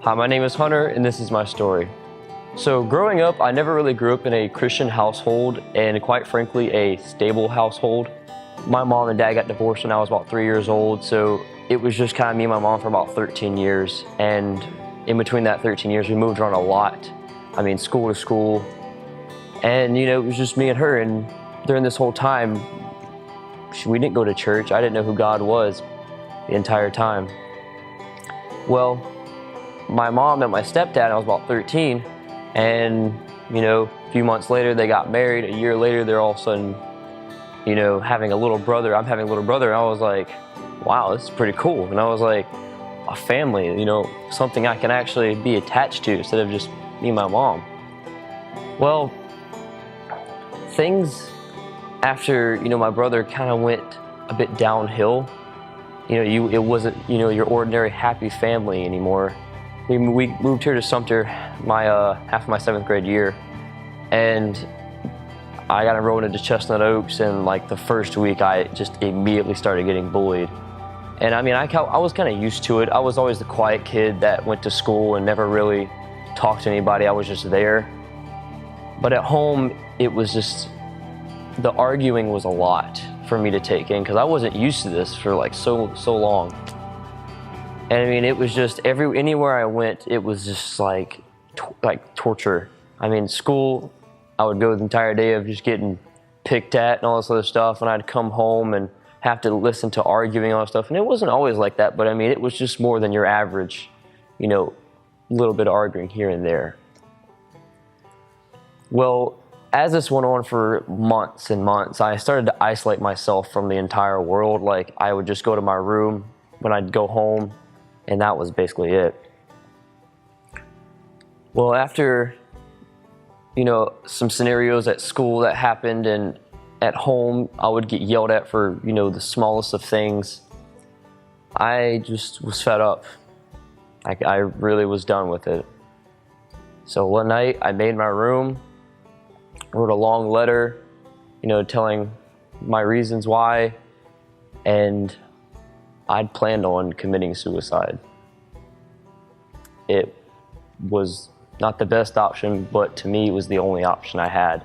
Hi, my name is Hunter, and this is my story. So growing up, I never really grew up in a Christian household, and quite frankly, a stable household. My mom and dad got divorced when I was about 3 years old, so it was just kind of me and my mom for about 13 years. And in between that 13 years, we moved around a lot. I mean, school to school. And, it was just me and her. And during this whole time, we didn't go to church. I didn't know who God was the entire time. Well, my mom and my stepdad, I was about 13, and, a few months later, they got married. A year later, they're all of a sudden, having a little brother. I'm having a little brother, and I was like, wow, this is pretty cool. And I was like, a family, something I can actually be attached to instead of just me and my mom. Well, things after, my brother kind of went a bit downhill. It wasn't, your ordinary happy family anymore. We moved here to Sumter half of my 7th grade year, and I got enrolled into Chestnut Oaks, and like the first week I just immediately started getting bullied. And I mean, I was kind of used to it. I was always the quiet kid that went to school and never really talked to anybody. I was just there. But at home, it was just, the arguing was a lot for me to take in because I wasn't used to this for like so long. And I mean, it was just anywhere I went, it was just like torture. I mean, school, I would go the entire day of just getting picked at and all this other stuff, and I'd come home and have to listen to arguing and all that stuff. And it wasn't always like that, but I mean, it was just more than your average, little bit of arguing here and there. Well, as this went on for months and months, I started to isolate myself from the entire world. Like, I would just go to my room when I'd go home, and that was basically it. Well, after, some scenarios at school that happened, and at home, I would get yelled at for, the smallest of things. I just was fed up. I really was done with it. So one night, I made my room, wrote a long letter, telling my reasons why, and I'd planned on committing suicide. It was not the best option, but to me, it was the only option I had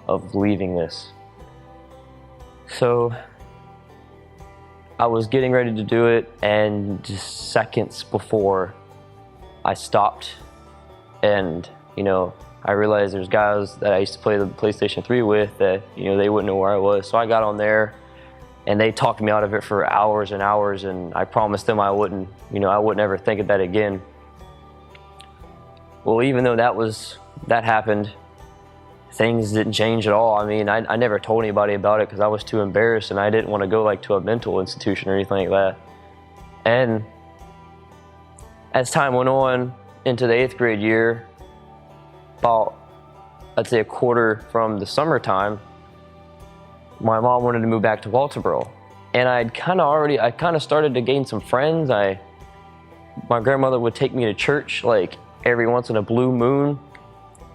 of leaving this. So I was getting ready to do it, and just seconds before I stopped, and, I realized there's guys that I used to play the PlayStation 3 with that, they wouldn't know where I was. So I got on there, and they talked me out of it for hours and hours, and I promised them I wouldn't ever think of that again. Well, even though that happened, things didn't change at all. I mean, I never told anybody about it because I was too embarrassed, and I didn't want to go to a mental institution or anything like that. And as time went on into the 8th grade year, about, I'd say, a quarter from the summertime, my mom wanted to move back to Walterboro. And I kind of started to gain some friends. My grandmother would take me to church like every once in a blue moon.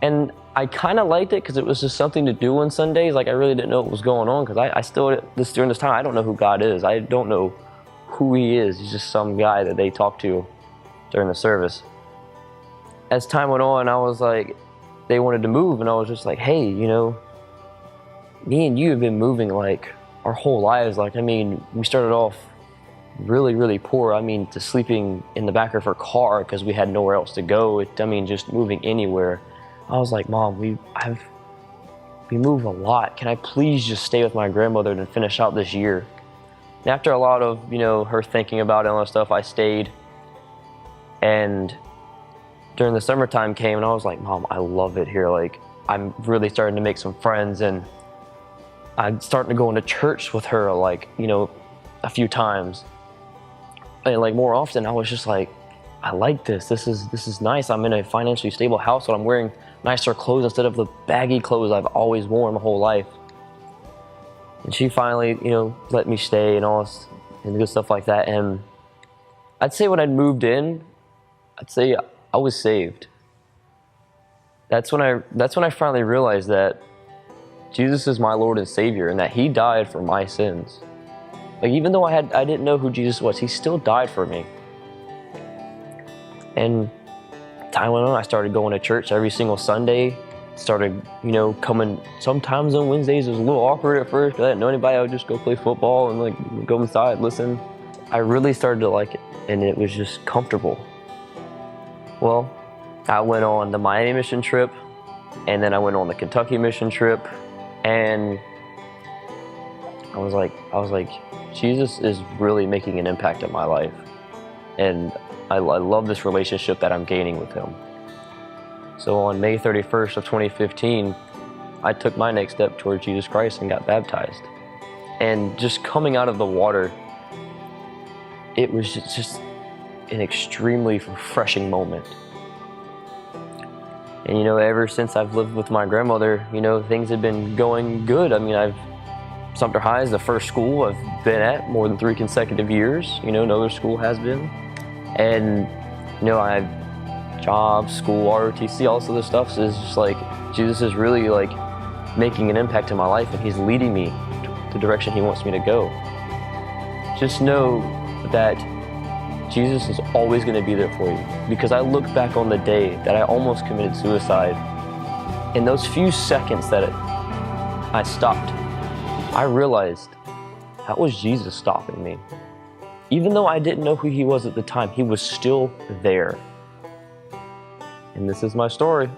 And I kind of liked it because it was just something to do on Sundays. Like, I really didn't know what was going on because I still, during this time, I don't know who God is. I don't know who He is. He's just some guy that they talk to during the service. As time went on, I was like, they wanted to move, and I was just like, hey, me and you have been moving like our whole lives. Like, I mean, we started off really, really poor. I mean, to sleeping in the back of her car because we had nowhere else to go. Just moving anywhere. I was like, Mom, we move a lot. Can I please just stay with my grandmother and finish out this year? And after a lot of, her thinking about it and all that stuff, I stayed. And during the summertime came, and I was like, Mom, I love it here. Like, I'm really starting to make some friends, and I'm starting to go into church with her, like, a few times. And like more often, I was just like, I like this. This is nice. I'm in a financially stable house, and I'm wearing nicer clothes instead of the baggy clothes I've always worn my whole life. And she finally, let me stay and all this and good stuff like that. And I'd say when I'd moved in, I'd say I was saved. That's when I finally realized that Jesus is my Lord and Savior, and that He died for my sins. Like, even though I didn't know who Jesus was, He still died for me. And time went on, I started going to church every single Sunday. Started, coming sometimes on Wednesdays. It was a little awkward at first, but I didn't know anybody. I would just go play football and like go inside, listen. I really started to like it, and it was just comfortable. Well, I went on the Miami mission trip, and then I went on the Kentucky mission trip, and I was like, Jesus is really making an impact in my life, and I love this relationship that I'm gaining with him. So on May 31st of 2015, I took my next step towards Jesus Christ and got baptized. And just coming out of the water, it was just an extremely refreshing moment. And ever since I've lived with my grandmother, things have been going good. I mean, Sumter High is the first school I've been at more than 3 consecutive years. No other school has been. And, I've job, school, ROTC, all this other stuff. So it's just like, Jesus is really like making an impact in my life, and he's leading me to the direction he wants me to go. Just know that Jesus is always going to be there for you, because I look back on the day that I almost committed suicide. In those few seconds that I stopped, I realized that was Jesus stopping me. Even though I didn't know who he was at the time, he was still there. And this is my story.